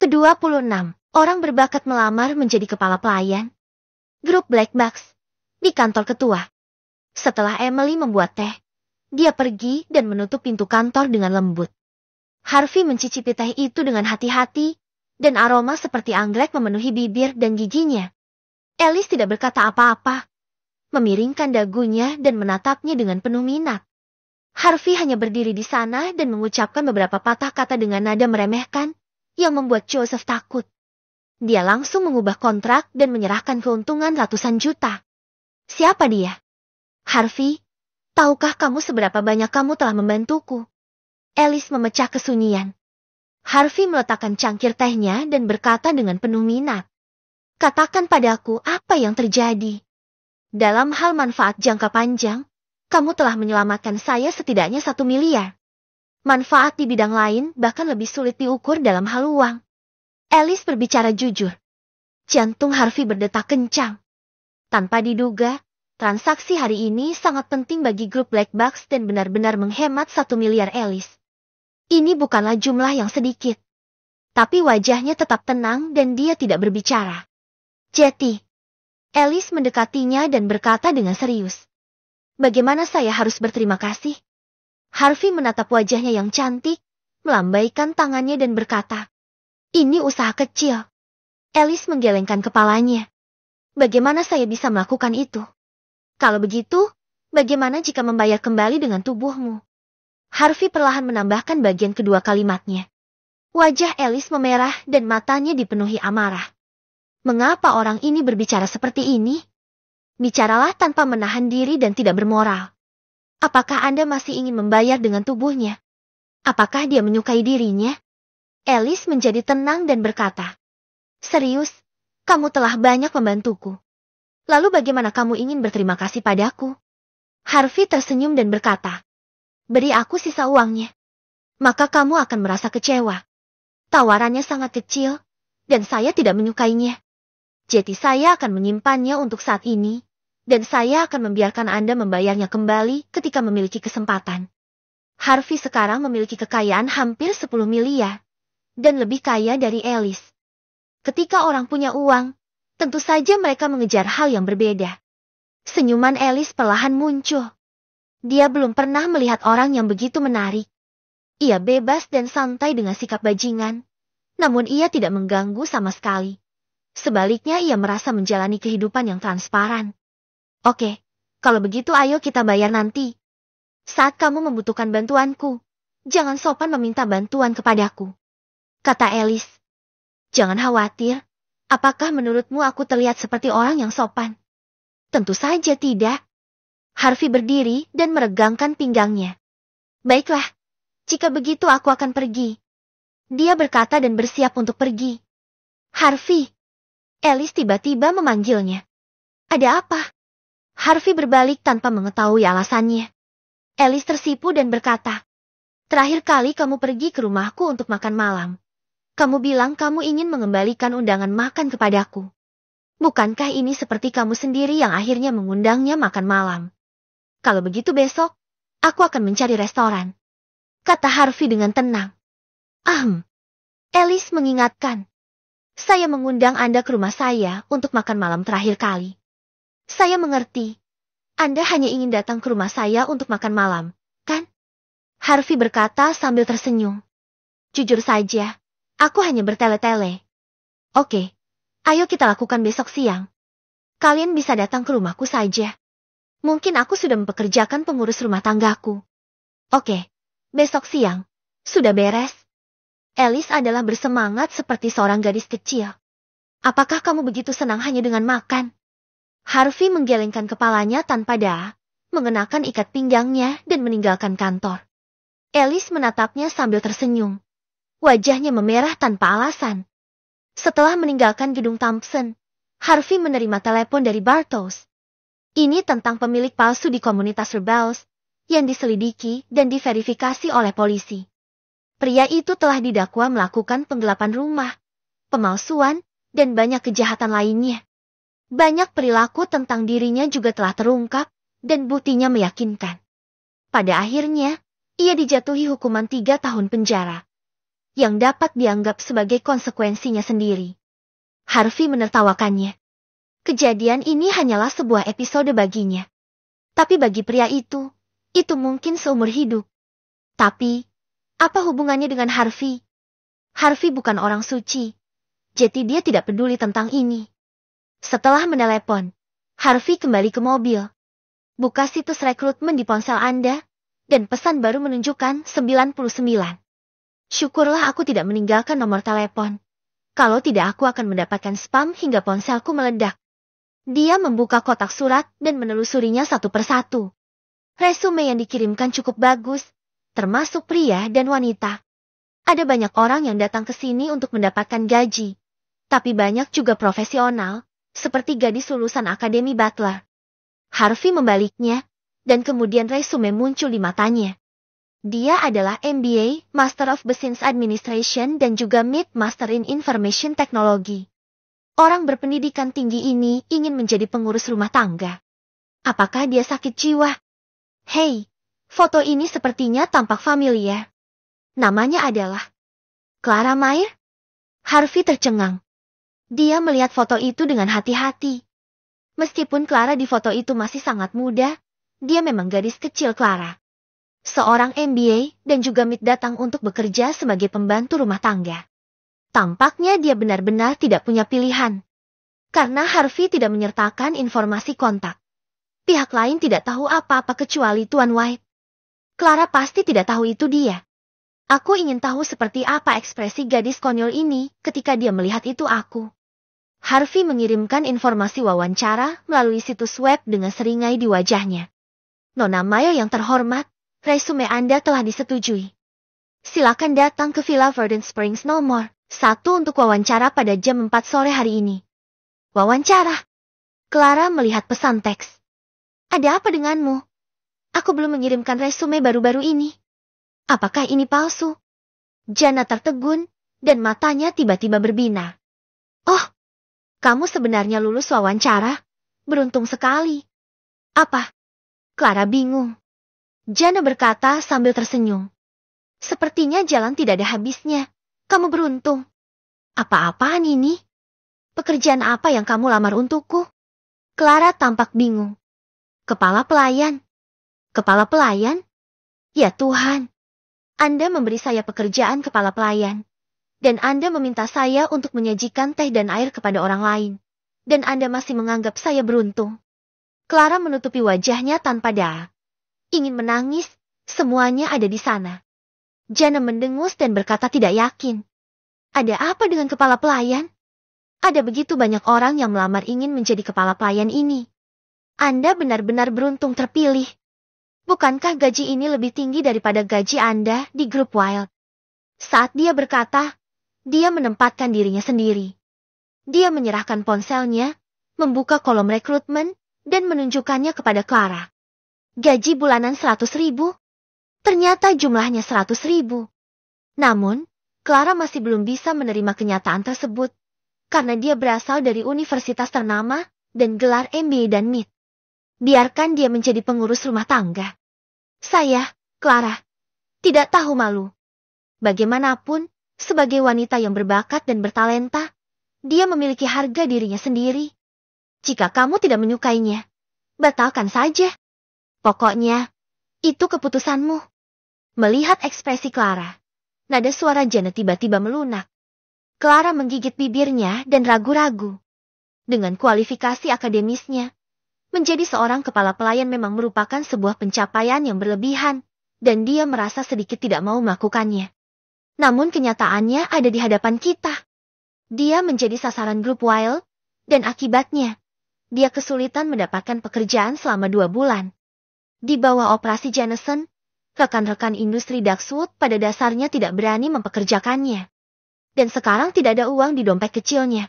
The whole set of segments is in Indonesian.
Ke-26, orang berbakat melamar menjadi kepala pelayan. Grup Black Box, di kantor ketua. Setelah Emily membuat teh, dia pergi dan menutup pintu kantor dengan lembut. Harvey mencicipi teh itu dengan hati-hati, dan aroma seperti anggrek memenuhi bibir dan giginya. Alice tidak berkata apa-apa, memiringkan dagunya dan menatapnya dengan penuh minat. Harvey hanya berdiri di sana dan mengucapkan beberapa patah kata dengan nada meremehkan, yang membuat Joseph takut. Dia langsung mengubah kontrak dan menyerahkan keuntungan ratusan juta. Siapa dia? Harvey, tahukah kamu seberapa banyak kamu telah membantuku? Alice memecah kesunyian. Harvey meletakkan cangkir tehnya dan berkata dengan penuh minat. Katakan padaku apa yang terjadi. Dalam hal manfaat jangka panjang, kamu telah menyelamatkan saya setidaknya 1 miliar. Manfaat di bidang lain bahkan lebih sulit diukur dalam hal uang. Alice berbicara jujur. Jantung Harvey berdetak kencang. Tanpa diduga, transaksi hari ini sangat penting bagi grup Black Box dan benar-benar menghemat 1 miliar Alice. Ini bukanlah jumlah yang sedikit. Tapi wajahnya tetap tenang dan dia tidak berbicara. Jetty. Alice mendekatinya dan berkata dengan serius. Bagaimana saya harus berterima kasih? Harvey menatap wajahnya yang cantik, melambaikan tangannya dan berkata, ini usaha kecil. Alice menggelengkan kepalanya. Bagaimana saya bisa melakukan itu? Kalau begitu, bagaimana jika membayar kembali dengan tubuhmu? Harvey perlahan menambahkan bagian kedua kalimatnya. Wajah Alice memerah dan matanya dipenuhi amarah. Mengapa orang ini berbicara seperti ini? Bicaralah tanpa menahan diri dan tidak bermoral. Apakah Anda masih ingin membayar dengan tubuhnya? Apakah dia menyukai dirinya? Alice menjadi tenang dan berkata, serius, kamu telah banyak membantuku. Lalu bagaimana kamu ingin berterima kasih padaku? Harvey tersenyum dan berkata, beri aku sisa uangnya. Maka kamu akan merasa kecewa. Tawarannya sangat kecil, dan saya tidak menyukainya. Jadi saya akan menyimpannya untuk saat ini. Dan saya akan membiarkan Anda membayarnya kembali ketika memiliki kesempatan. Harvey sekarang memiliki kekayaan hampir 10 miliar. Dan lebih kaya dari Alice. Ketika orang punya uang, tentu saja mereka mengejar hal yang berbeda. Senyuman Alice perlahan muncul. Dia belum pernah melihat orang yang begitu menarik. Ia bebas dan santai dengan sikap bajingan. Namun ia tidak mengganggu sama sekali. Sebaliknya ia merasa menjalani kehidupan yang transparan. Oke, kalau begitu ayo kita bayar nanti. Saat kamu membutuhkan bantuanku, jangan sopan meminta bantuan kepadaku. Kata Alice. Jangan khawatir, apakah menurutmu aku terlihat seperti orang yang sopan? Tentu saja tidak. Harvey berdiri dan meregangkan pinggangnya. Baiklah, jika begitu aku akan pergi. Dia berkata dan bersiap untuk pergi. Harvey. Alice tiba-tiba memanggilnya. Ada apa? Harvey berbalik tanpa mengetahui alasannya. Alice tersipu dan berkata, terakhir kali kamu pergi ke rumahku untuk makan malam. Kamu bilang kamu ingin mengembalikan undangan makan kepadaku. Bukankah ini seperti kamu sendiri yang akhirnya mengundangnya makan malam? Kalau begitu besok, aku akan mencari restoran. Kata Harvey dengan tenang. Alice mengingatkan. Saya mengundang Anda ke rumah saya untuk makan malam terakhir kali. Saya mengerti. Anda hanya ingin datang ke rumah saya untuk makan malam, kan? Harvey berkata sambil tersenyum. Jujur saja, aku hanya bertele-tele. Oke, ayo kita lakukan besok siang. Kalian bisa datang ke rumahku saja. Mungkin aku sudah mempekerjakan pengurus rumah tanggaku. Oke, besok siang. Sudah beres? Alice adalah bersemangat seperti seorang gadis kecil. Apakah kamu begitu senang hanya dengan makan? Harvey menggelengkan kepalanya tanpa daya, mengenakan ikat pinggangnya dan meninggalkan kantor. Alice menatapnya sambil tersenyum. Wajahnya memerah tanpa alasan. Setelah meninggalkan gedung Thompson, Harvey menerima telepon dari Bartos. Ini tentang pemilik palsu di komunitas Rebels, yang diselidiki dan diverifikasi oleh polisi. Pria itu telah didakwa melakukan penggelapan rumah, pemalsuan, dan banyak kejahatan lainnya. Banyak perilaku tentang dirinya juga telah terungkap, dan buktinya meyakinkan. Pada akhirnya, ia dijatuhi hukuman 3 tahun penjara. yang dapat dianggap sebagai konsekuensinya sendiri. Harvey menertawakannya. Kejadian ini hanyalah sebuah episode baginya. Tapi bagi pria itu mungkin seumur hidup. Tapi, apa hubungannya dengan Harvey? Harvey bukan orang suci, jadi dia tidak peduli tentang ini. Setelah menelepon, Harvey kembali ke mobil. Buka situs rekrutmen di ponsel Anda, dan pesan baru menunjukkan 99. Syukurlah aku tidak meninggalkan nomor telepon. Kalau tidak aku akan mendapatkan spam hingga ponselku meledak. Dia membuka kotak surat dan menelusurinya satu persatu. Resume yang dikirimkan cukup bagus, termasuk pria dan wanita. Ada banyak orang yang datang ke sini untuk mendapatkan gaji. Tapi banyak juga profesional, seperti gadis lulusan Akademi Butler. Harvey membaliknya, dan kemudian resume muncul di matanya. Dia adalah MBA, Master of Business Administration dan juga MIT Master in Information Technology. Orang berpendidikan tinggi ini ingin menjadi pengurus rumah tangga. Apakah dia sakit jiwa? Hei, foto ini sepertinya tampak familiar. Namanya adalah Clara Mayer? Harvey tercengang. Dia melihat foto itu dengan hati-hati. Meskipun Clara di foto itu masih sangat muda, dia memang gadis kecil Clara. Seorang MBA dan juga MIT datang untuk bekerja sebagai pembantu rumah tangga. Tampaknya dia benar-benar tidak punya pilihan. Karena Harvey tidak menyertakan informasi kontak. Pihak lain tidak tahu apa-apa kecuali Tuan White. Clara pasti tidak tahu itu dia. Aku ingin tahu seperti apa ekspresi gadis konyol ini ketika dia melihat itu aku. Harvey mengirimkan informasi wawancara melalui situs web dengan seringai di wajahnya. Nona Mayer yang terhormat, resume Anda telah disetujui. Silakan datang ke Villa Verdant Springs nomor 1 untuk wawancara pada jam 4 sore hari ini. Wawancara? Clara melihat pesan teks. Ada apa denganmu? Aku belum mengirimkan resume baru-baru ini. Apakah ini palsu? Jana tertegun, dan matanya tiba-tiba berbinar. Oh, kamu sebenarnya lulus wawancara? Beruntung sekali. Apa? Clara bingung. Jana berkata sambil tersenyum. Sepertinya jalan tidak ada habisnya. Kamu beruntung. Apa-apaan ini? Pekerjaan apa yang kamu lamar untukku? Clara tampak bingung. Kepala pelayan. Kepala pelayan? Ya Tuhan. Anda memberi saya pekerjaan kepala pelayan. Dan Anda meminta saya untuk menyajikan teh dan air kepada orang lain. Dan Anda masih menganggap saya beruntung. Clara menutupi wajahnya tanpa daya. Ingin menangis, semuanya ada di sana. Jana mendengus dan berkata tidak yakin. Ada apa dengan kepala pelayan? Ada begitu banyak orang yang melamar ingin menjadi kepala pelayan ini. Anda benar-benar beruntung terpilih. Bukankah gaji ini lebih tinggi daripada gaji Anda di grup Wild? Saat dia berkata, dia menempatkan dirinya sendiri. Dia menyerahkan ponselnya, membuka kolom rekrutmen, dan menunjukkannya kepada Clara. Gaji bulanan 100.000? Ternyata jumlahnya 100.000. Namun, Clara masih belum bisa menerima kenyataan tersebut, karena dia berasal dari universitas ternama, dan gelar MBA dan MIT. Biarkan dia menjadi pengurus rumah tangga. Saya, Clara, tidak tahu malu. Bagaimanapun, sebagai wanita yang berbakat dan bertalenta, dia memiliki harga dirinya sendiri. Jika kamu tidak menyukainya, batalkan saja. Pokoknya, itu keputusanmu. Melihat ekspresi Clara, nada suara Jana tiba-tiba melunak. Clara menggigit bibirnya dan ragu-ragu. Dengan kualifikasi akademisnya, menjadi seorang kepala pelayan memang merupakan sebuah pencapaian yang berlebihan, dan dia merasa sedikit tidak mau melakukannya. Namun kenyataannya ada di hadapan kita. Dia menjadi sasaran grup Wild, dan akibatnya, dia kesulitan mendapatkan pekerjaan selama 2 bulan. Di bawah operasi Jameson, rekan-rekan industri Daxwood pada dasarnya tidak berani mempekerjakannya. Dan sekarang tidak ada uang di dompet kecilnya.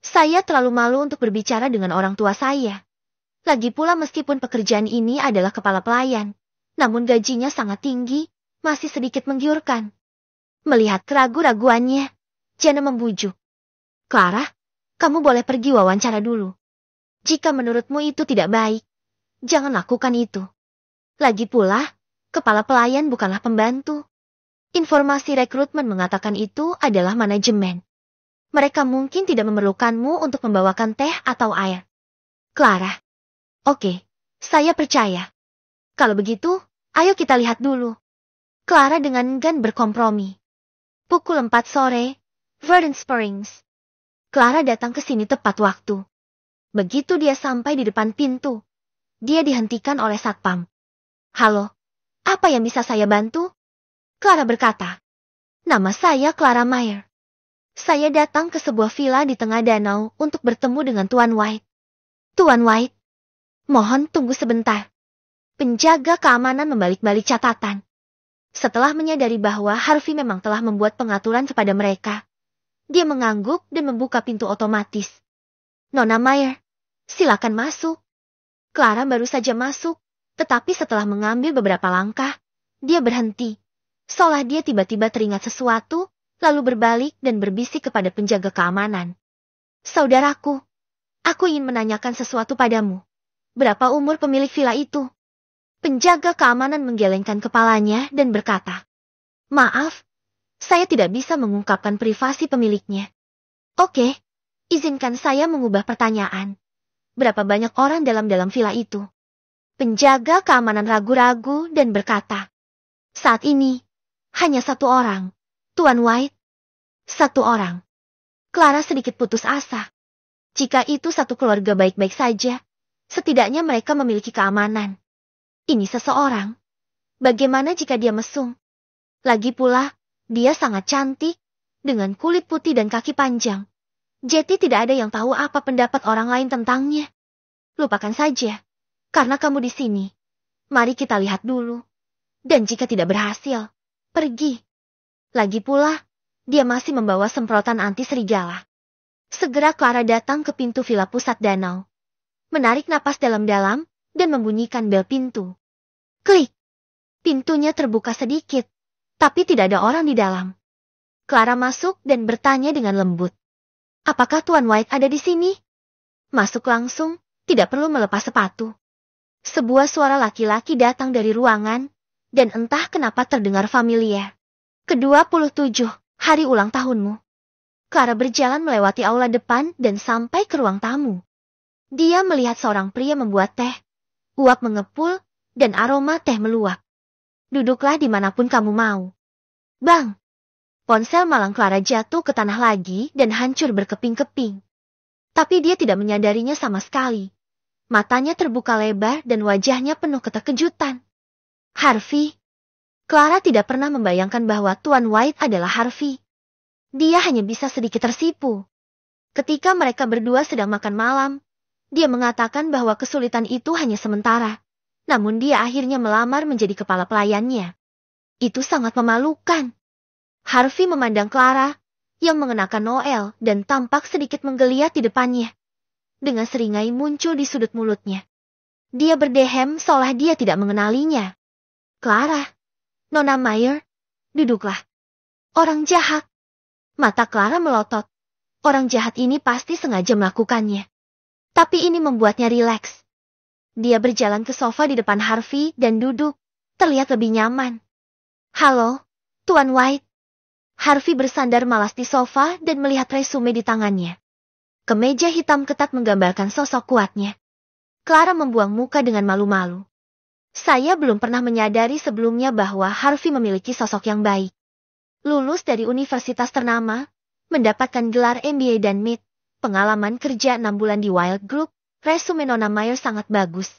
Saya terlalu malu untuk berbicara dengan orang tua saya. Lagi pula meskipun pekerjaan ini adalah kepala pelayan, namun gajinya sangat tinggi, masih sedikit menggiurkan. Melihat keraguan-raguannya, Jana membujuk. Clara, kamu boleh pergi wawancara dulu. Jika menurutmu itu tidak baik, jangan lakukan itu. Lagi pula, kepala pelayan bukanlah pembantu. Informasi rekrutmen mengatakan itu adalah manajemen. Mereka mungkin tidak memerlukanmu untuk membawakan teh atau air. Clara. Oke, saya percaya. Kalau begitu, ayo kita lihat dulu. Clara dengan enggan berkompromi. Pukul 4 sore, Verdant Springs. Clara datang ke sini tepat waktu. Begitu dia sampai di depan pintu, dia dihentikan oleh satpam. Halo, apa yang bisa saya bantu? Clara berkata. Nama saya Clara Meyer. Saya datang ke sebuah villa di tengah danau untuk bertemu dengan Tuan White. Tuan White, mohon tunggu sebentar. Penjaga keamanan membalik-balik catatan. Setelah menyadari bahwa Harvey memang telah membuat pengaturan kepada mereka, dia mengangguk dan membuka pintu otomatis. Nona Meyer, silakan masuk. Clara baru saja masuk, tetapi setelah mengambil beberapa langkah, dia berhenti. Seolah dia tiba-tiba teringat sesuatu, lalu berbalik dan berbisik kepada penjaga keamanan. Saudaraku, aku ingin menanyakan sesuatu padamu. Berapa umur pemilik villa itu? Penjaga keamanan menggelengkan kepalanya dan berkata, maaf, saya tidak bisa mengungkapkan privasi pemiliknya. Oke, izinkan saya mengubah pertanyaan. Berapa banyak orang dalam villa itu? Penjaga keamanan ragu-ragu dan berkata, saat ini, hanya satu orang, Tuan White. Satu orang. Clara sedikit putus asa. Jika itu satu keluarga baik-baik saja, setidaknya mereka memiliki keamanan. Ini seseorang. Bagaimana jika dia mesum? Lagi pula, dia sangat cantik, dengan kulit putih dan kaki panjang. Jadi tidak ada yang tahu apa pendapat orang lain tentangnya. Lupakan saja, karena kamu di sini. Mari kita lihat dulu. Dan jika tidak berhasil, pergi. Lagi pula, dia masih membawa semprotan anti serigala. Segera Clara datang ke pintu villa pusat danau. Menarik napas dalam-dalam dan membunyikan bel pintu. Klik. Pintunya terbuka sedikit, tapi tidak ada orang di dalam. Clara masuk dan bertanya dengan lembut. Apakah Tuan White ada di sini? Masuk langsung, tidak perlu melepas sepatu. Sebuah suara laki-laki datang dari ruangan, dan entah kenapa terdengar familiar. Ke-27, hari ulang tahunmu. Clara berjalan melewati aula depan dan sampai ke ruang tamu. Dia melihat seorang pria membuat teh. Uap mengepul, dan aroma teh meluap. Duduklah dimanapun kamu mau. Bang! Ponsel malang Clara jatuh ke tanah lagi dan hancur berkeping-keping. Tapi dia tidak menyadarinya sama sekali. Matanya terbuka lebar dan wajahnya penuh keterkejutan. Harvey. Clara tidak pernah membayangkan bahwa Tuan White adalah Harvey. Dia hanya bisa sedikit tersipu. Ketika mereka berdua sedang makan malam, dia mengatakan bahwa kesulitan itu hanya sementara. Namun dia akhirnya melamar menjadi kepala pelayannya. Itu sangat memalukan. Harvey memandang Clara, yang mengenakan Noel dan tampak sedikit menggeliat di depannya. Dengan seringai muncul di sudut mulutnya. Dia berdehem seolah dia tidak mengenalinya. Clara. Nona Meyer, duduklah. Orang jahat. Mata Clara melotot. Orang jahat ini pasti sengaja melakukannya. Tapi ini membuatnya rileks. Dia berjalan ke sofa di depan Harvey dan duduk, terlihat lebih nyaman. Halo, Tuan White. Harvey bersandar malas di sofa dan melihat resume di tangannya. Kemeja hitam ketat menggambarkan sosok kuatnya. Clara membuang muka dengan malu-malu. Saya belum pernah menyadari sebelumnya bahwa Harvey memiliki sosok yang baik. Lulus dari universitas ternama, mendapatkan gelar MBA dan MIT, pengalaman kerja 6 bulan di Wild Group, resume Nona Meyer sangat bagus.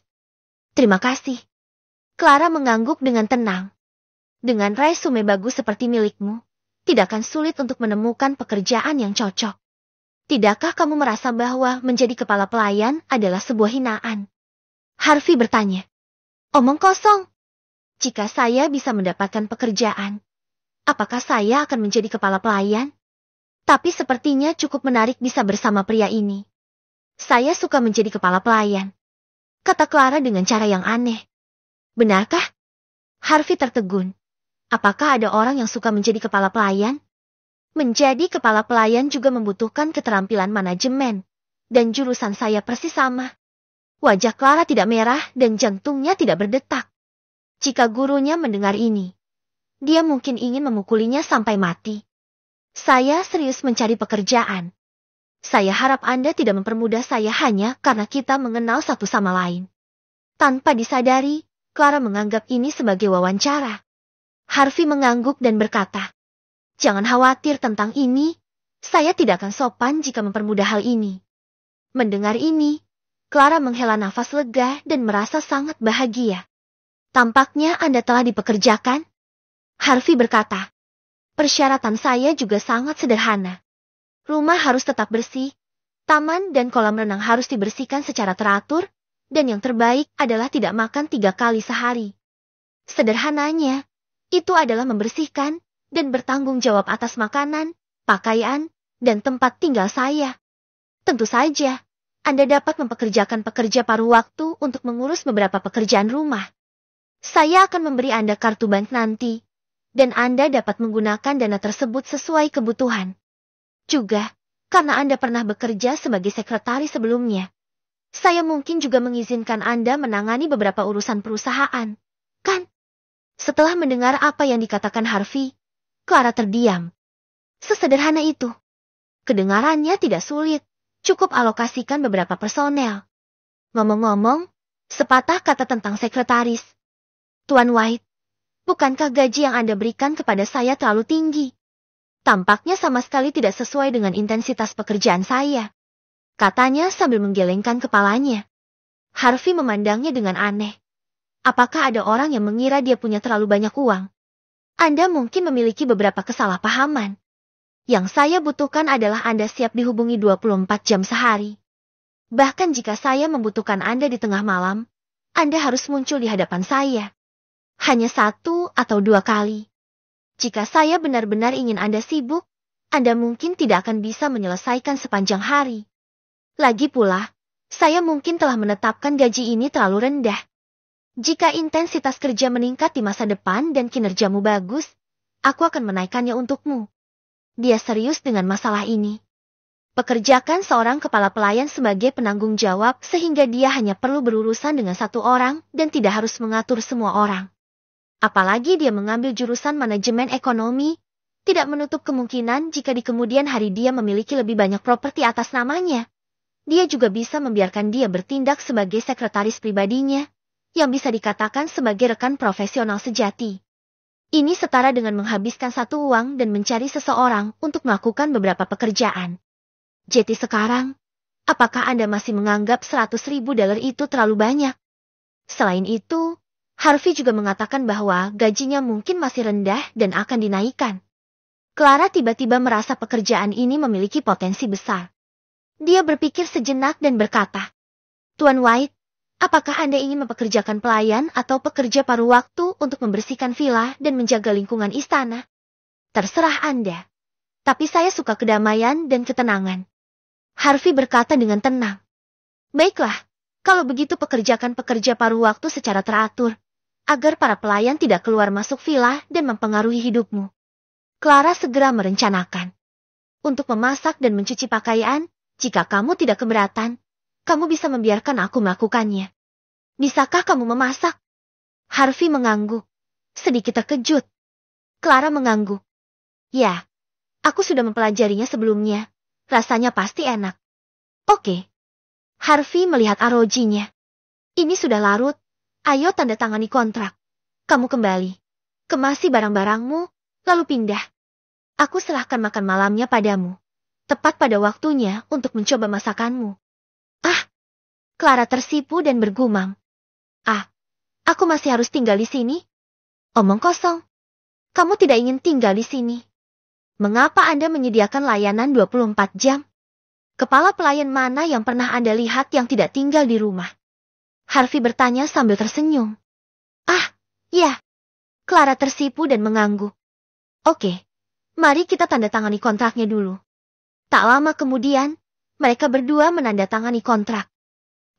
Terima kasih. Clara mengangguk dengan tenang. Dengan resume bagus seperti milikmu, tidak akan sulit untuk menemukan pekerjaan yang cocok. Tidakkah kamu merasa bahwa menjadi kepala pelayan adalah sebuah hinaan? Harvey bertanya. Omong kosong. Jika saya bisa mendapatkan pekerjaan, apakah saya akan menjadi kepala pelayan? Tapi sepertinya cukup menarik bisa bersama pria ini. Saya suka menjadi kepala pelayan. Kata Clara dengan cara yang aneh. Benarkah? Harvey tertegun. Apakah ada orang yang suka menjadi kepala pelayan? Menjadi kepala pelayan juga membutuhkan keterampilan manajemen. Dan jurusan saya persis sama. Wajah Clara tidak merah dan jantungnya tidak berdetak. Jika gurunya mendengar ini, Dia mungkin ingin memukulinya sampai mati. Saya serius mencari pekerjaan. Saya harap Anda tidak mempermudah saya hanya karena kita mengenal satu sama lain. Tanpa disadari, Clara menganggap ini sebagai wawancara. Harvey mengangguk dan berkata, "Jangan khawatir tentang ini, saya tidak akan sopan jika mempermudah hal ini." Mendengar ini, Clara menghela nafas lega dan merasa sangat bahagia. "Tampaknya Anda telah dipekerjakan?" Harvey berkata, "Persyaratan saya juga sangat sederhana. Rumah harus tetap bersih, taman dan kolam renang harus dibersihkan secara teratur, dan yang terbaik adalah tidak makan 3 kali sehari. Sederhananya, itu adalah membersihkan dan bertanggung jawab atas makanan, pakaian, dan tempat tinggal saya. Tentu saja, Anda dapat mempekerjakan pekerja paruh waktu untuk mengurus beberapa pekerjaan rumah. Saya akan memberi Anda kartu bank nanti, dan Anda dapat menggunakan dana tersebut sesuai kebutuhan. Juga, karena Anda pernah bekerja sebagai sekretaris sebelumnya, saya mungkin juga mengizinkan Anda menangani beberapa urusan perusahaan, kan?" Setelah mendengar apa yang dikatakan Harvey, Clara terdiam. Sesederhana itu. Kedengarannya tidak sulit, cukup alokasikan beberapa personel. Ngomong-ngomong, sepatah kata tentang sekretaris. "Tuan White, bukankah gaji yang Anda berikan kepada saya terlalu tinggi? Tampaknya sama sekali tidak sesuai dengan intensitas pekerjaan saya," katanya sambil menggelengkan kepalanya. Harvey memandangnya dengan aneh. Apakah ada orang yang mengira dia punya terlalu banyak uang? Anda mungkin memiliki beberapa kesalahpahaman. Yang saya butuhkan adalah Anda siap dihubungi 24 jam sehari. Bahkan jika saya membutuhkan Anda di tengah malam, Anda harus muncul di hadapan saya. Hanya 1 atau 2 kali. Jika saya benar-benar ingin Anda sibuk, Anda mungkin tidak akan bisa menyelesaikan sepanjang hari. Lagi pula, saya mungkin telah menetapkan gaji ini terlalu rendah. Jika intensitas kerja meningkat di masa depan dan kinerjamu bagus, aku akan menaikkannya untukmu. Dia serius dengan masalah ini. Pekerjakan seorang kepala pelayan sebagai penanggung jawab sehingga dia hanya perlu berurusan dengan 1 orang dan tidak harus mengatur semua orang. Apalagi dia mengambil jurusan manajemen ekonomi, tidak menutup kemungkinan jika di kemudian hari dia memiliki lebih banyak properti atas namanya. Dia juga bisa membiarkan dia bertindak sebagai sekretaris pribadinya, yang bisa dikatakan sebagai rekan profesional sejati. Ini setara dengan menghabiskan 1 uang dan mencari seseorang untuk melakukan beberapa pekerjaan. Jadi sekarang, apakah Anda masih menganggap $100.000 itu terlalu banyak? Selain itu, Harvey juga mengatakan bahwa gajinya mungkin masih rendah dan akan dinaikkan. Clara tiba-tiba merasa pekerjaan ini memiliki potensi besar. Dia berpikir sejenak dan berkata, "Tuan White, apakah Anda ingin mempekerjakan pelayan atau pekerja paruh waktu untuk membersihkan villa dan menjaga lingkungan istana? Terserah Anda. Tapi saya suka kedamaian dan ketenangan." Harvey berkata dengan tenang. "Baiklah, kalau begitu pekerjakan pekerja paruh waktu secara teratur, agar para pelayan tidak keluar masuk villa dan mempengaruhi hidupmu." Clara segera merencanakan. "Untuk memasak dan mencuci pakaian, jika kamu tidak keberatan, kamu bisa membiarkan aku melakukannya." "Bisakah kamu memasak?" Harvey mengangguk, sedikit terkejut. Clara mengangguk. "Ya, aku sudah mempelajarinya sebelumnya. Rasanya pasti enak." "Oke." Harvey melihat arlojinya. "Ini sudah larut. Ayo tanda tangani kontrak. Kamu kembali. Kemasi barang-barangmu, lalu pindah. Aku serahkan makan malamnya padamu. Tepat pada waktunya untuk mencoba masakanmu." "Ah!" Clara tersipu dan bergumam. "Ah, aku masih harus tinggal di sini?" "Omong kosong. Kamu tidak ingin tinggal di sini. Mengapa Anda menyediakan layanan 24 jam? Kepala pelayan mana yang pernah Anda lihat yang tidak tinggal di rumah?" Harvey bertanya sambil tersenyum. "Ah, ya." Clara tersipu dan mengangguk. "Oke, mari kita tanda tangani kontraknya dulu." Tak lama kemudian, mereka berdua menandatangani kontrak.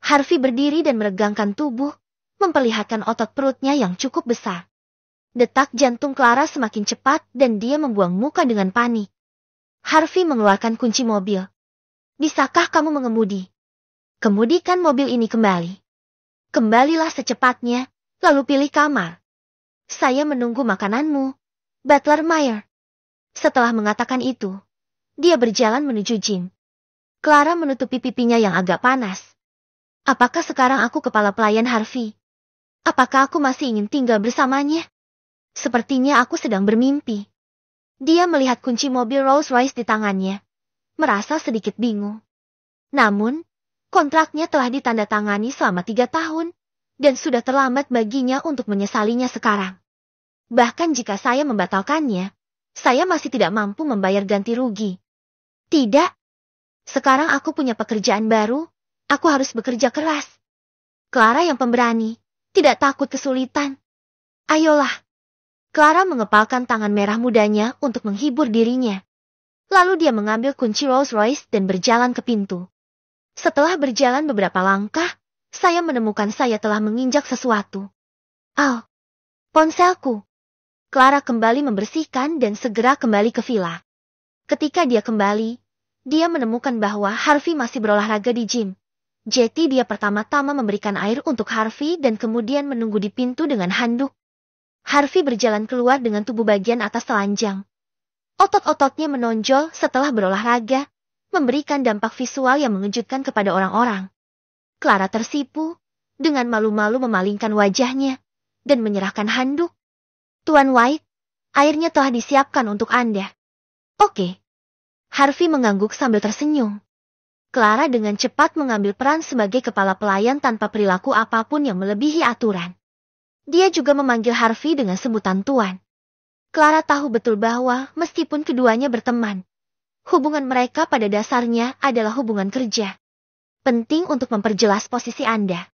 Harvey berdiri dan meregangkan tubuh, memperlihatkan otot perutnya yang cukup besar. Detak jantung Clara semakin cepat dan dia membuang muka dengan panik. Harvey mengeluarkan kunci mobil. "Bisakah kamu mengemudi? Kemudikan mobil ini kembali. Kembalilah secepatnya, lalu pilih kamar. Saya menunggu makananmu, Butler Mayer. Setelah mengatakan itu, dia berjalan menuju gym. Clara menutupi pipinya yang agak panas. Apakah sekarang aku kepala pelayan Harvey? Apakah aku masih ingin tinggal bersamanya? Sepertinya aku sedang bermimpi. Dia melihat kunci mobil Rolls-Royce di tangannya, merasa sedikit bingung. Namun, kontraknya telah ditandatangani selama 3 tahun, dan sudah terlambat baginya untuk menyesalinya sekarang. Bahkan jika saya membatalkannya, saya masih tidak mampu membayar ganti rugi. Tidak. Sekarang aku punya pekerjaan baru, aku harus bekerja keras. Clara yang pemberani, tidak takut kesulitan. Ayolah. Clara mengepalkan tangan merah mudanya untuk menghibur dirinya. Lalu dia mengambil kunci Rolls-Royce dan berjalan ke pintu. Setelah berjalan beberapa langkah, saya menemukan saya telah menginjak sesuatu. Oh, ponselku. Clara kembali membersihkan dan segera kembali ke villa. Ketika dia kembali, dia menemukan bahwa Harvey masih berolahraga di gym. Jadi dia pertama-tama memberikan air untuk Harvey dan kemudian menunggu di pintu dengan handuk. Harvey berjalan keluar dengan tubuh bagian atas telanjang. Otot-ototnya menonjol setelah berolahraga, memberikan dampak visual yang mengejutkan kepada orang-orang. Clara tersipu, dengan malu-malu memalingkan wajahnya, dan menyerahkan handuk. Tuan White, airnya telah disiapkan untuk Anda. Oke. Harvey mengangguk sambil tersenyum. Clara dengan cepat mengambil peran sebagai kepala pelayan tanpa perilaku apapun yang melebihi aturan. Dia juga memanggil Harvey dengan sebutan Tuan. Clara tahu betul bahwa meskipun keduanya berteman, hubungan mereka pada dasarnya adalah hubungan kerja. Penting untuk memperjelas posisi Anda.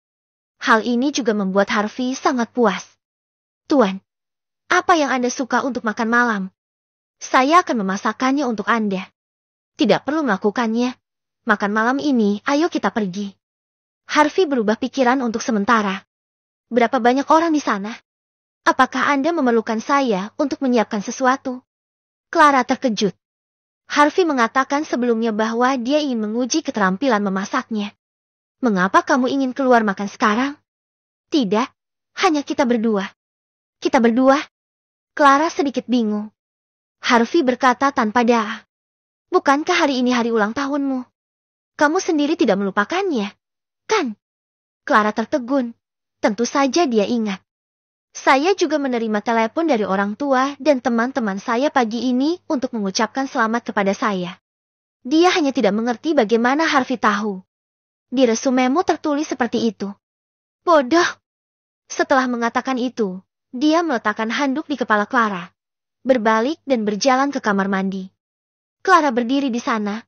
Hal ini juga membuat Harvey sangat puas. Tuan, apa yang Anda suka untuk makan malam? Saya akan memasakkannya untuk Anda. Tidak perlu melakukannya. Makan malam ini, ayo kita pergi. Harvey berubah pikiran untuk sementara. Berapa banyak orang di sana? Apakah Anda memerlukan saya untuk menyiapkan sesuatu? Clara terkejut. Harvey mengatakan sebelumnya bahwa dia ingin menguji keterampilan memasaknya. Mengapa kamu ingin keluar makan sekarang? Tidak, hanya kita berdua. Kita berdua? Clara sedikit bingung. Harvey berkata tanpa dah. Bukankah hari ini hari ulang tahunmu? Kamu sendiri tidak melupakannya, kan? Clara tertegun. Tentu saja dia ingat. Saya juga menerima telepon dari orang tua dan teman-teman saya pagi ini untuk mengucapkan selamat kepada saya. Dia hanya tidak mengerti bagaimana Harvey tahu. Di resumemu tertulis seperti itu. Bodoh. Setelah mengatakan itu, dia meletakkan handuk di kepala Clara, berbalik dan berjalan ke kamar mandi. Clara berdiri di sana,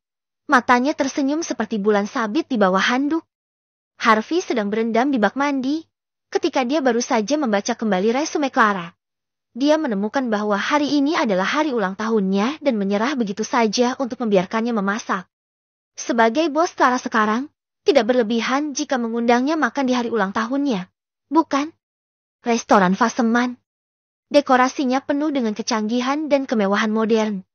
matanya tersenyum seperti bulan sabit di bawah handuk. Harvey sedang berendam di bak mandi. Ketika dia baru saja membaca kembali resume Clara, dia menemukan bahwa hari ini adalah hari ulang tahunnya dan menyerah begitu saja untuk membiarkannya memasak. Sebagai bos Clara sekarang, tidak berlebihan jika mengundangnya makan di hari ulang tahunnya, bukan? Restoran Faseman. Dekorasinya penuh dengan kecanggihan dan kemewahan modern.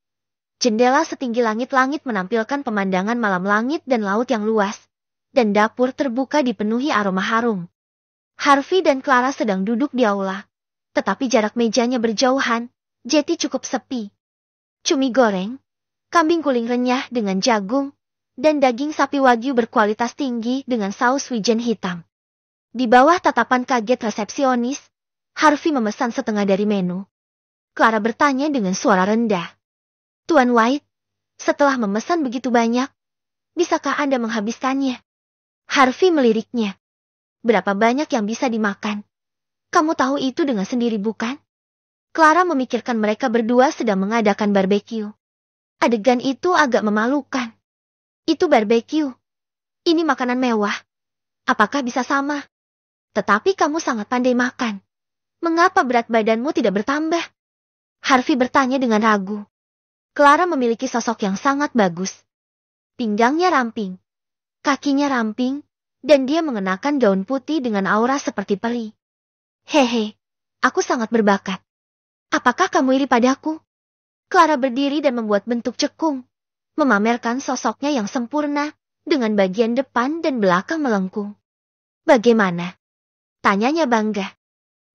Jendela setinggi langit-langit menampilkan pemandangan malam langit dan laut yang luas, dan dapur terbuka dipenuhi aroma harum. Harvey dan Clara sedang duduk di aula, tetapi jarak mejanya berjauhan, jadi cukup sepi. Cumi goreng, kambing guling renyah dengan jagung, dan daging sapi wagyu berkualitas tinggi dengan saus wijen hitam. Di bawah tatapan kaget resepsionis, Harvey memesan setengah dari menu. Clara bertanya dengan suara rendah. Tuan White, setelah memesan begitu banyak, bisakah Anda menghabiskannya? Harvey meliriknya. Berapa banyak yang bisa dimakan? Kamu tahu itu dengan sendiri bukan? Clara memikirkan mereka berdua sedang mengadakan barbeque. Adegan itu agak memalukan. Itu barbeque. Ini makanan mewah. Apakah bisa sama? Tetapi kamu sangat pandai makan. Mengapa berat badanmu tidak bertambah? Harvey bertanya dengan ragu. Clara memiliki sosok yang sangat bagus. Pinggangnya ramping, kakinya ramping, dan dia mengenakan gaun putih dengan aura seperti peri. Hehe, aku sangat berbakat. Apakah kamu iri padaku? Clara berdiri dan membuat bentuk cekung, memamerkan sosoknya yang sempurna, dengan bagian depan dan belakang melengkung. Bagaimana? Tanyanya bangga.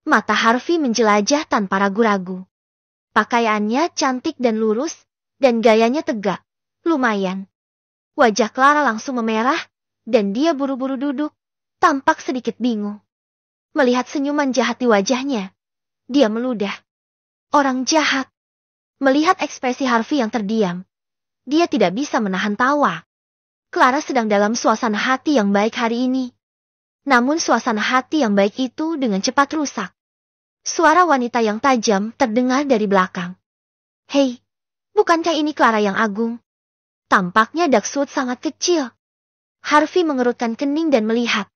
Mata Harvey menjelajah tanpa ragu-ragu. Pakaiannya cantik dan lurus, dan gayanya tegak. Lumayan. Wajah Clara langsung memerah, dan dia buru-buru duduk, tampak sedikit bingung. Melihat senyuman jahat di wajahnya, dia meludah. Orang jahat. Melihat ekspresi Harvey yang terdiam, dia tidak bisa menahan tawa. Clara sedang dalam suasana hati yang baik hari ini. Namun suasana hati yang baik itu dengan cepat rusak. Suara wanita yang tajam terdengar dari belakang. Hei, bukankah ini Clara yang agung? Tampaknya Daxwood sangat kecil. Harvey mengerutkan kening dan melihat.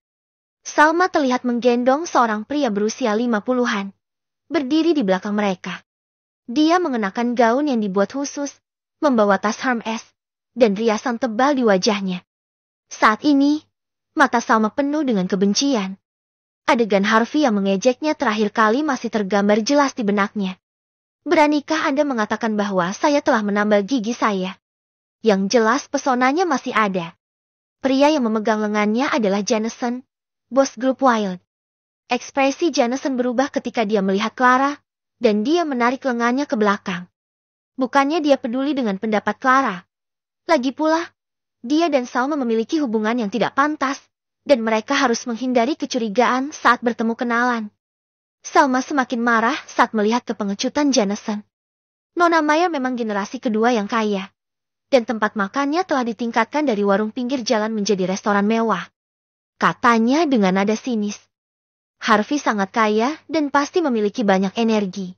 Salma terlihat menggendong seorang pria berusia 50-an. Berdiri di belakang mereka. Dia mengenakan gaun yang dibuat khusus, membawa tas Hermes, dan riasan tebal di wajahnya. Saat ini, mata Salma penuh dengan kebencian. Adegan Harvey yang mengejeknya terakhir kali masih tergambar jelas di benaknya. Beranikah Anda mengatakan bahwa saya telah menambal gigi saya? Yang jelas pesonanya masih ada. Pria yang memegang lengannya adalah Jameson, bos grup Wild. Ekspresi Jameson berubah ketika dia melihat Clara, dan dia menarik lengannya ke belakang. Bukannya dia peduli dengan pendapat Clara. Lagi pula, dia dan Salma memiliki hubungan yang tidak pantas, dan mereka harus menghindari kecurigaan saat bertemu kenalan. Salma semakin marah saat melihat kepengecutan Jameson. Nona Meyer memang generasi kedua yang kaya, dan tempat makannya telah ditingkatkan dari warung pinggir jalan menjadi restoran mewah. Katanya dengan nada sinis. Harvey sangat kaya dan pasti memiliki banyak energi.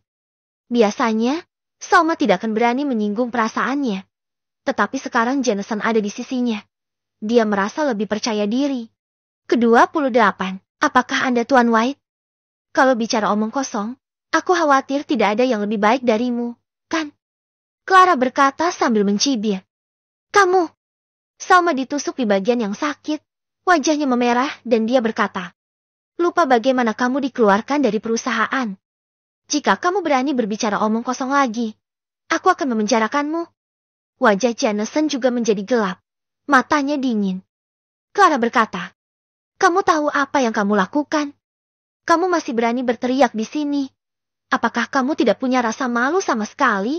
Biasanya, Salma tidak akan berani menyinggung perasaannya. Tetapi sekarang Jameson ada di sisinya. Dia merasa lebih percaya diri. Ke-28, apakah Anda Tuan White? Kalau bicara omong kosong, aku khawatir tidak ada yang lebih baik darimu, kan? Clara berkata sambil mencibir. Kamu! Salma ditusuk di bagian yang sakit. Wajahnya memerah dan dia berkata. Lupa bagaimana kamu dikeluarkan dari perusahaan. Jika kamu berani berbicara omong kosong lagi, aku akan memenjarakanmu. Wajah Jameson juga menjadi gelap. Matanya dingin. Clara berkata, kamu tahu apa yang kamu lakukan? Kamu masih berani berteriak di sini. Apakah kamu tidak punya rasa malu sama sekali?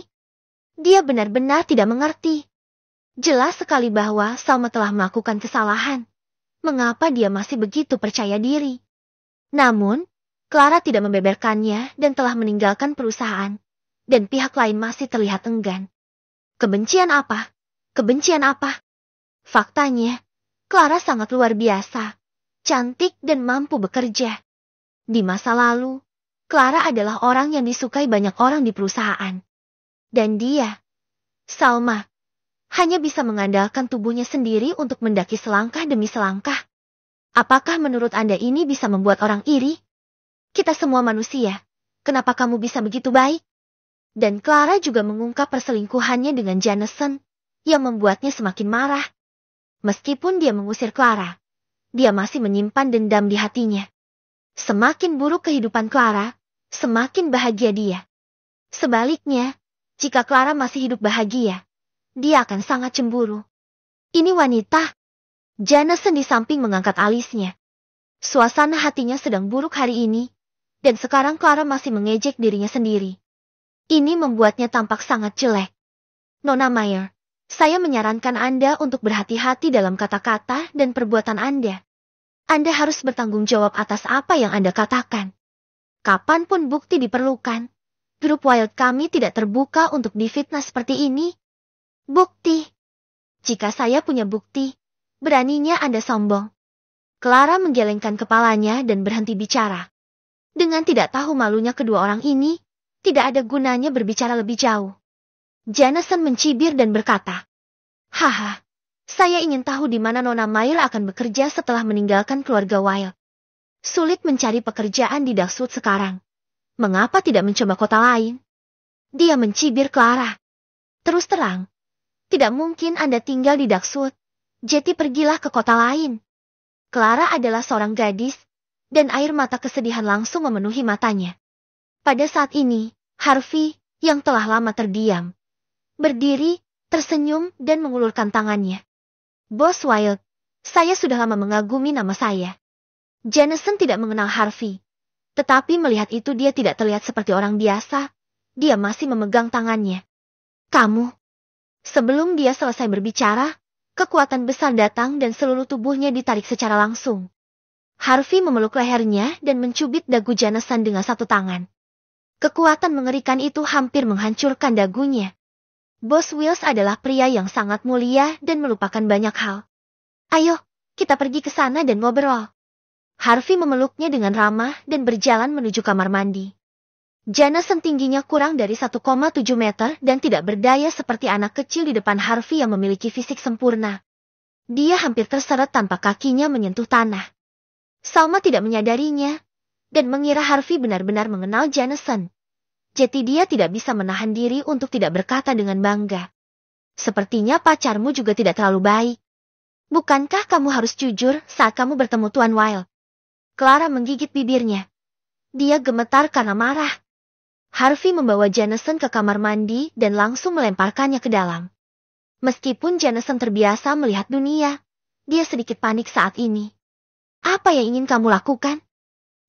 Dia benar-benar tidak mengerti. Jelas sekali bahwa Salma telah melakukan kesalahan. Mengapa dia masih begitu percaya diri? Namun, Clara tidak membeberkannya dan telah meninggalkan perusahaan, dan pihak lain masih terlihat enggan. Kebencian apa? Kebencian apa? Faktanya, Clara sangat luar biasa, cantik dan mampu bekerja. Di masa lalu, Clara adalah orang yang disukai banyak orang di perusahaan. Dan dia, Salma, hanya bisa mengandalkan tubuhnya sendiri untuk mendaki selangkah demi selangkah. Apakah menurut Anda ini bisa membuat orang iri? Kita semua manusia. Kenapa kamu bisa begitu baik? Dan Clara juga mengungkap perselingkuhannya dengan Jameson, yang membuatnya semakin marah. Meskipun dia mengusir Clara, dia masih menyimpan dendam di hatinya. Semakin buruk kehidupan Clara, semakin bahagia dia. Sebaliknya, jika Clara masih hidup bahagia, dia akan sangat cemburu. Ini wanita. Jameson di samping mengangkat alisnya. Suasana hatinya sedang buruk hari ini, dan sekarang Clara masih mengejek dirinya sendiri. Ini membuatnya tampak sangat jelek. Nona Meyer, saya menyarankan Anda untuk berhati-hati dalam kata-kata dan perbuatan Anda. Anda harus bertanggung jawab atas apa yang Anda katakan. Kapanpun bukti diperlukan, grup Wild kami tidak terbuka untuk difitnah seperti ini. Bukti? Jika saya punya bukti, beraninya Anda sombong. Clara menggelengkan kepalanya dan berhenti bicara. Dengan tidak tahu malunya kedua orang ini, tidak ada gunanya berbicara lebih jauh. Jameson mencibir dan berkata, haha, saya ingin tahu di mana Nona Meyer akan bekerja setelah meninggalkan keluarga Wild. Sulit mencari pekerjaan di Daxwood sekarang. Mengapa tidak mencoba kota lain? Dia mencibir Clara. Terus terang, tidak mungkin Anda tinggal di Daxwood. Jadi pergilah ke kota lain. Clara adalah seorang gadis, dan air mata kesedihan langsung memenuhi matanya. Pada saat ini, Harvey, yang telah lama terdiam, berdiri, tersenyum dan mengulurkan tangannya. Bos Wild, saya sudah lama mengagumi nama saya. Jameson tidak mengenal Harvey, tetapi melihat itu dia tidak terlihat seperti orang biasa, dia masih memegang tangannya. Kamu. Sebelum dia selesai berbicara, kekuatan besar datang dan seluruh tubuhnya ditarik secara langsung. Harvey memeluk lehernya dan mencubit dagu Jameson dengan satu tangan. Kekuatan mengerikan itu hampir menghancurkan dagunya. Bos Wills adalah pria yang sangat mulia dan melupakan banyak hal. Ayo, kita pergi ke sana dan ngobrol. Harvey memeluknya dengan ramah dan berjalan menuju kamar mandi. Jameson tingginya kurang dari 1,7 meter dan tidak berdaya seperti anak kecil di depan Harvey yang memiliki fisik sempurna. Dia hampir terseret tanpa kakinya menyentuh tanah. Salma tidak menyadarinya dan mengira Harvey benar-benar mengenal Jameson. Jadi dia tidak bisa menahan diri untuk tidak berkata dengan bangga. Sepertinya pacarmu juga tidak terlalu baik. Bukankah kamu harus jujur saat kamu bertemu Tuan Wilde? Clara menggigit bibirnya. Dia gemetar karena marah. Harvey membawa Jameson ke kamar mandi dan langsung melemparkannya ke dalam. Meskipun Jameson terbiasa melihat dunia, dia sedikit panik saat ini. Apa yang ingin kamu lakukan?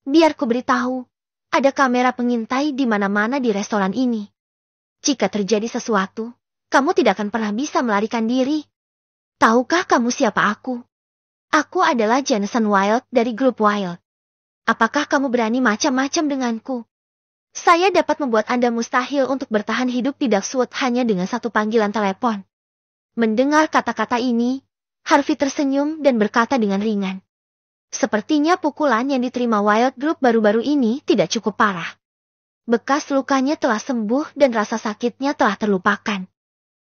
Biar ku beritahu. Ada kamera pengintai di mana-mana di restoran ini. Jika terjadi sesuatu, kamu tidak akan pernah bisa melarikan diri. Tahukah kamu siapa aku? Aku adalah Jameson Wilde dari grup Wilde. Apakah kamu berani macam-macam denganku? Saya dapat membuat Anda mustahil untuk bertahan hidup di Darkwood hanya dengan satu panggilan telepon. Mendengar kata-kata ini, Harvey tersenyum dan berkata dengan ringan. Sepertinya pukulan yang diterima Wilde Group baru-baru ini tidak cukup parah. Bekas lukanya telah sembuh dan rasa sakitnya telah terlupakan.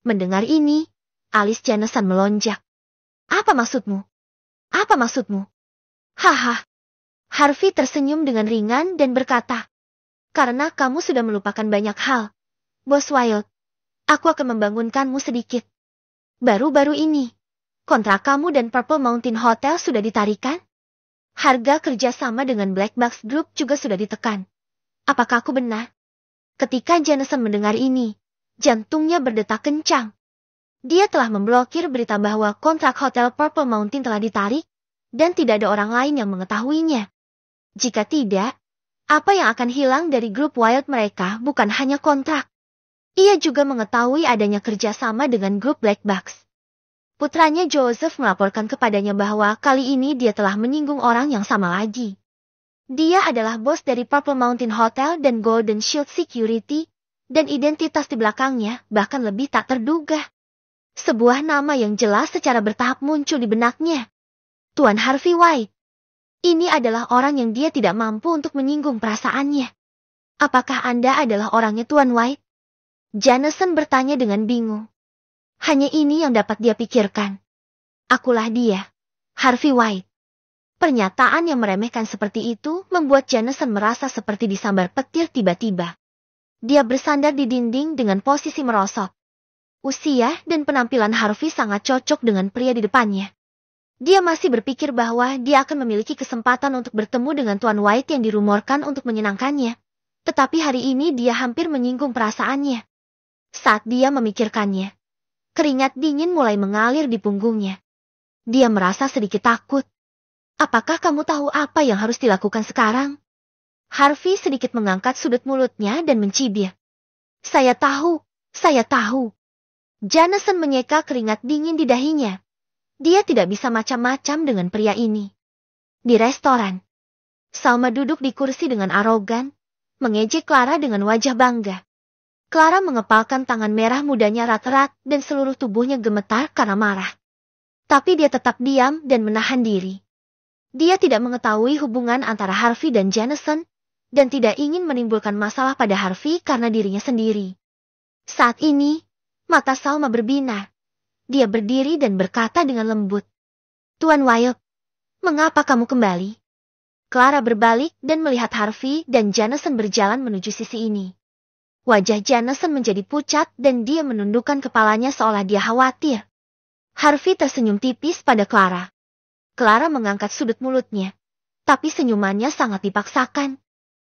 Mendengar ini, alis Jameson melonjak. Apa maksudmu? Apa maksudmu? Haha. Harvey tersenyum dengan ringan dan berkata, karena kamu sudah melupakan banyak hal, Bos Wilde, aku akan membangunkanmu sedikit. Baru-baru ini, kontrak kamu dan Purple Mountain Hotel sudah ditarikan? Harga kerjasama dengan Black Box Group juga sudah ditekan. Apakah aku benar? Ketika Jameson mendengar ini, jantungnya berdetak kencang. Dia telah memblokir berita bahwa kontrak Hotel Purple Mountain telah ditarik, dan tidak ada orang lain yang mengetahuinya. Jika tidak, apa yang akan hilang dari grup Wilde mereka bukan hanya kontrak. Ia juga mengetahui adanya kerjasama dengan grup Black Box. Putranya Joseph melaporkan kepadanya bahwa kali ini dia telah menyinggung orang yang sama lagi. Dia adalah bos dari Purple Mountain Hotel dan Golden Shield Security, dan identitas di belakangnya bahkan lebih tak terduga. Sebuah nama yang jelas secara bertahap muncul di benaknya. Tuan Harvey White. Ini adalah orang yang dia tidak mampu untuk menyinggung perasaannya. Apakah Anda adalah orangnya Tuan White? Jameson bertanya dengan bingung. Hanya ini yang dapat dia pikirkan. Akulah dia, Harvey White. Pernyataan yang meremehkan seperti itu membuat Jameson merasa seperti disambar petir tiba-tiba. Dia bersandar di dinding dengan posisi merosot. Usia dan penampilan Harvey sangat cocok dengan pria di depannya. Dia masih berpikir bahwa dia akan memiliki kesempatan untuk bertemu dengan Tuan White yang dirumorkan untuk menyenangkannya. Tetapi hari ini dia hampir menyinggung perasaannya. Saat dia memikirkannya, keringat dingin mulai mengalir di punggungnya. Dia merasa sedikit takut. Apakah kamu tahu apa yang harus dilakukan sekarang? Harvey sedikit mengangkat sudut mulutnya dan mencibir. Saya tahu, saya tahu. Jameson menyeka keringat dingin di dahinya. Dia tidak bisa macam-macam dengan pria ini. Di restoran, Salma duduk di kursi dengan arogan, mengejek Clara dengan wajah bangga. Clara mengepalkan tangan merah mudanya erat-erat dan seluruh tubuhnya gemetar karena marah. Tapi dia tetap diam dan menahan diri. Dia tidak mengetahui hubungan antara Harvey dan Jameson, dan tidak ingin menimbulkan masalah pada Harvey karena dirinya sendiri. Saat ini, mata Salma berbinar. Dia berdiri dan berkata dengan lembut. Tuan Wilde, mengapa kamu kembali? Clara berbalik dan melihat Harvey dan Jameson berjalan menuju sisi ini. Wajah Jameson menjadi pucat dan dia menundukkan kepalanya seolah dia khawatir. Harvey tersenyum tipis pada Clara. Clara mengangkat sudut mulutnya, tapi senyumannya sangat dipaksakan.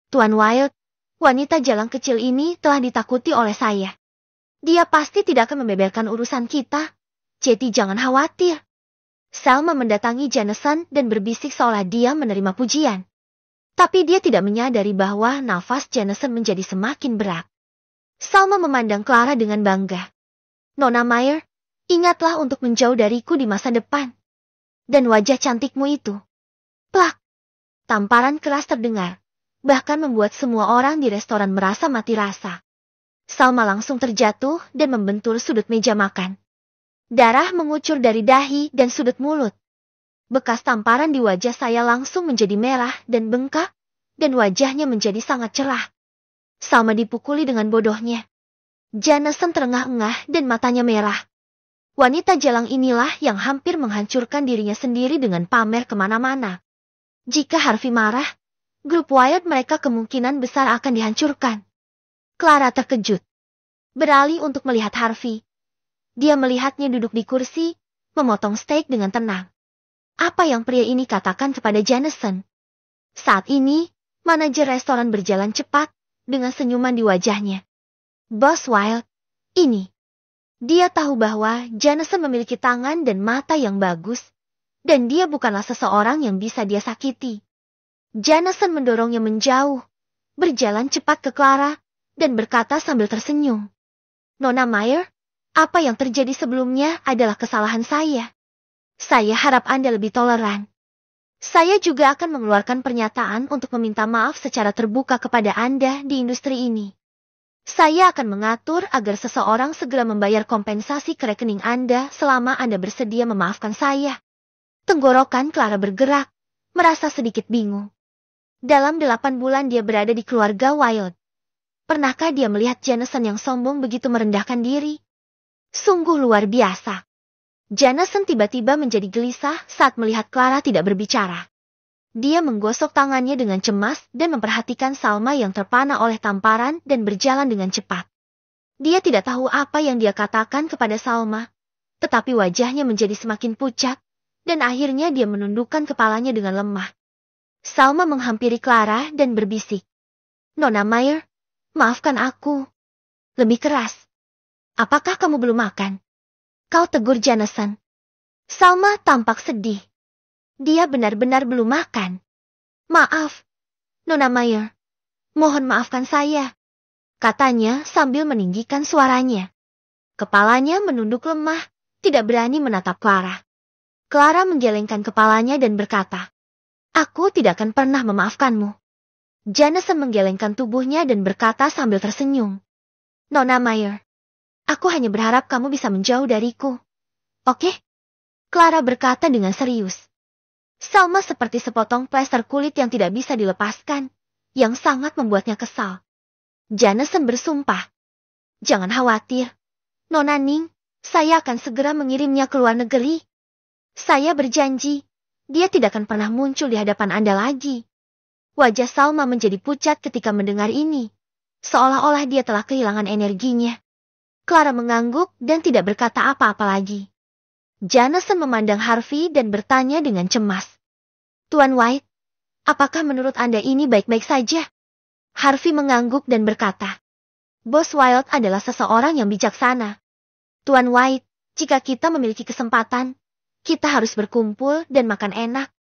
Tuan Wilde, wanita jalang kecil ini telah ditakuti oleh saya. Dia pasti tidak akan membeberkan urusan kita, jadi jangan khawatir. Salma mendatangi Jameson dan berbisik seolah dia menerima pujian. Tapi dia tidak menyadari bahwa nafas Jameson menjadi semakin berat. Salma memandang Clara dengan bangga. Nona Meyer, ingatlah untuk menjauh dariku di masa depan. Dan wajah cantikmu itu. Plak! Tamparan keras terdengar, bahkan membuat semua orang di restoran merasa mati rasa. Salma langsung terjatuh dan membentur sudut meja makan. Darah mengucur dari dahi dan sudut mulut. Bekas tamparan di wajah saya langsung menjadi merah dan bengkak, dan wajahnya menjadi sangat cerah. Salma dipukuli dengan bodohnya. Jameson terengah-engah dan matanya merah. Wanita jalang inilah yang hampir menghancurkan dirinya sendiri dengan pamer kemana-mana. Jika Harvey marah, grup Wyatt mereka kemungkinan besar akan dihancurkan. Clara terkejut. Beralih untuk melihat Harvey. Dia melihatnya duduk di kursi, memotong steak dengan tenang. Apa yang pria ini katakan kepada Jameson? Saat ini, manajer restoran berjalan cepat, dengan senyuman di wajahnya. Bos Wyatt, ini. Dia tahu bahwa Jameson memiliki tangan dan mata yang bagus, dan dia bukanlah seseorang yang bisa dia sakiti. Jameson mendorongnya menjauh, berjalan cepat ke Clara, dan berkata sambil tersenyum. Nona Meyer, apa yang terjadi sebelumnya adalah kesalahan saya. Saya harap Anda lebih toleran. Saya juga akan mengeluarkan pernyataan untuk meminta maaf secara terbuka kepada Anda di industri ini. Saya akan mengatur agar seseorang segera membayar kompensasi ke rekening Anda selama Anda bersedia memaafkan saya. Tenggorokan Clara bergerak, merasa sedikit bingung. Dalam 8 bulan dia berada di keluarga Wyatt. Pernahkah dia melihat Jameson yang sombong begitu merendahkan diri? Sungguh luar biasa. Jameson tiba-tiba menjadi gelisah saat melihat Clara tidak berbicara. Dia menggosok tangannya dengan cemas dan memperhatikan Salma yang terpana oleh tamparan dan berjalan dengan cepat. Dia tidak tahu apa yang dia katakan kepada Salma, tetapi wajahnya menjadi semakin pucat, dan akhirnya dia menundukkan kepalanya dengan lemah. Salma menghampiri Clara dan berbisik. Nona Meyer, maafkan aku. Lebih keras. Apakah kamu belum makan? Kau tegur Jameson. Salma tampak sedih. Dia benar-benar belum makan. Maaf, Nona Meyer. Mohon maafkan saya, katanya sambil meninggikan suaranya. Kepalanya menunduk lemah, tidak berani menatap Clara. Clara menggelengkan kepalanya dan berkata, aku tidak akan pernah memaafkanmu. Jameson menggelengkan tubuhnya dan berkata sambil tersenyum. Nona Meyer, aku hanya berharap kamu bisa menjauh dariku. Oke? Clara berkata dengan serius. Salma seperti sepotong plester kulit yang tidak bisa dilepaskan, yang sangat membuatnya kesal. Jameson bersumpah. Jangan khawatir, Nona Ning, saya akan segera mengirimnya ke luar negeri. Saya berjanji, dia tidak akan pernah muncul di hadapan Anda lagi. Wajah Salma menjadi pucat ketika mendengar ini, seolah-olah dia telah kehilangan energinya. Clara mengangguk dan tidak berkata apa-apa lagi. Jameson memandang Harvey dan bertanya dengan cemas. Tuan White, apakah menurut Anda ini baik-baik saja? Harvey mengangguk dan berkata, Bos Wyatt adalah seseorang yang bijaksana. Tuan White, jika kita memiliki kesempatan, kita harus berkumpul dan makan enak.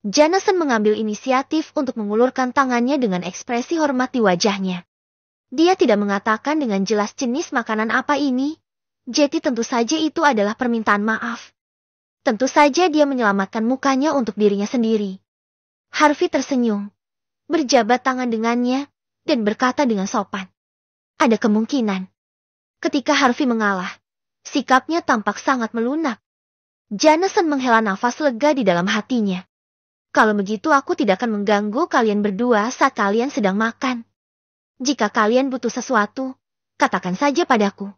Jameson mengambil inisiatif untuk mengulurkan tangannya dengan ekspresi hormat di wajahnya. Dia tidak mengatakan dengan jelas jenis makanan apa ini, jadi tentu saja itu adalah permintaan maaf. Tentu saja dia menyelamatkan mukanya untuk dirinya sendiri. Harvey tersenyum, berjabat tangan dengannya, dan berkata dengan sopan. Ada kemungkinan. Ketika Harvey mengalah, sikapnya tampak sangat melunak. Jameson menghela nafas lega di dalam hatinya. Kalau begitu aku tidak akan mengganggu kalian berdua saat kalian sedang makan. Jika kalian butuh sesuatu, katakan saja padaku.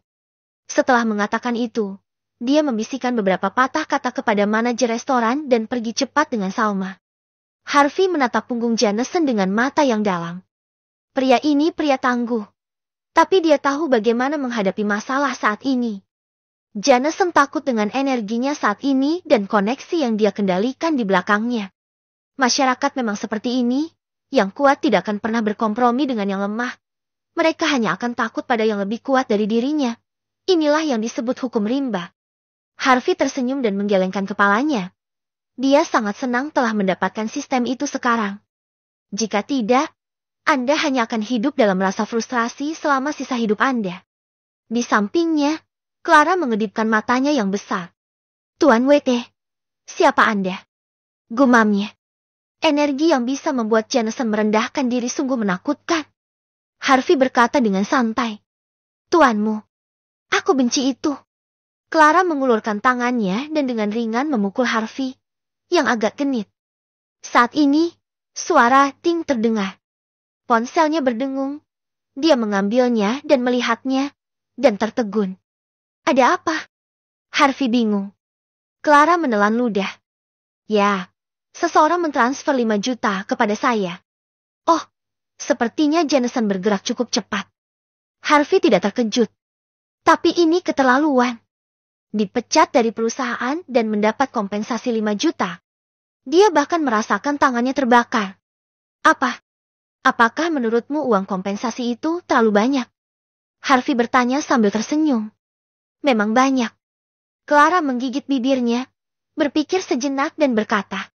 Setelah mengatakan itu, dia membisikkan beberapa patah kata kepada manajer restoran dan pergi cepat dengan Salma. Harvey menatap punggung Jameson dengan mata yang dalam. Pria ini pria tangguh. Tapi dia tahu bagaimana menghadapi masalah saat ini. Jameson takut dengan energinya saat ini dan koneksi yang dia kendalikan di belakangnya. Masyarakat memang seperti ini, yang kuat tidak akan pernah berkompromi dengan yang lemah. Mereka hanya akan takut pada yang lebih kuat dari dirinya. Inilah yang disebut hukum rimba. Harvey tersenyum dan menggelengkan kepalanya. Dia sangat senang telah mendapatkan sistem itu sekarang. Jika tidak, Anda hanya akan hidup dalam rasa frustrasi selama sisa hidup Anda. Di sampingnya, Clara mengedipkan matanya yang besar. Tuan WT, siapa Anda? Gumamnya. Energi yang bisa membuat Jameson merendahkan diri sungguh menakutkan. Harvey berkata dengan santai. Tuanmu, aku benci itu. Clara mengulurkan tangannya dan dengan ringan memukul Harvey, yang agak genit. Saat ini, suara ting terdengar. Ponselnya berdengung. Dia mengambilnya dan melihatnya, dan tertegun. Ada apa? Harvey bingung. Clara menelan ludah. Ya, seseorang mentransfer 5 juta kepada saya. Oh, sepertinya Jameson bergerak cukup cepat. Harvey tidak terkejut. Tapi ini keterlaluan. Dipecat dari perusahaan dan mendapat kompensasi 5 juta. Dia bahkan merasakan tangannya terbakar. Apakah menurutmu uang kompensasi itu terlalu banyak? Harvey bertanya sambil tersenyum. Memang banyak. Clara menggigit bibirnya, berpikir sejenak dan berkata,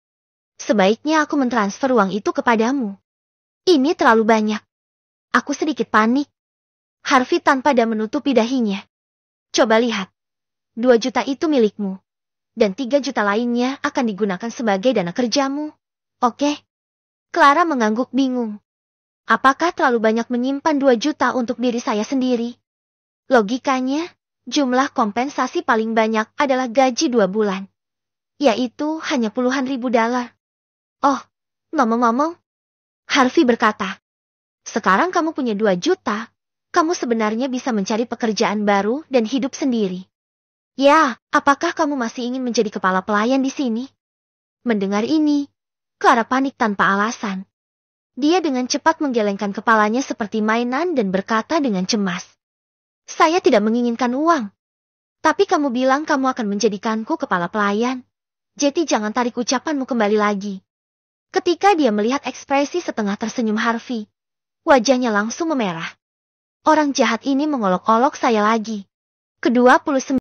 sebaiknya aku mentransfer uang itu kepadamu. Ini terlalu banyak. Aku sedikit panik. Harvey tanpa daya menutupi dahinya. Coba lihat. 2 juta itu milikmu. Dan 3 juta lainnya akan digunakan sebagai dana kerjamu. Oke? Clara mengangguk bingung. Apakah terlalu banyak menyimpan 2 juta untuk diri saya sendiri? Logikanya, jumlah kompensasi paling banyak adalah gaji 2 bulan. Yaitu hanya puluhan ribu dolar. Oh, ngomong-ngomong, Harvey berkata, sekarang kamu punya 2 juta, kamu sebenarnya bisa mencari pekerjaan baru dan hidup sendiri. Ya, apakah kamu masih ingin menjadi kepala pelayan di sini? Mendengar ini, Clara panik tanpa alasan. Dia dengan cepat menggelengkan kepalanya seperti mainan dan berkata dengan cemas. Saya tidak menginginkan uang. Tapi kamu bilang kamu akan menjadikanku kepala pelayan. Jadi jangan tarik ucapanmu kembali lagi. Ketika dia melihat ekspresi setengah tersenyum Harvey, wajahnya langsung memerah. Orang jahat ini mengolok-olok saya lagi. Ke-29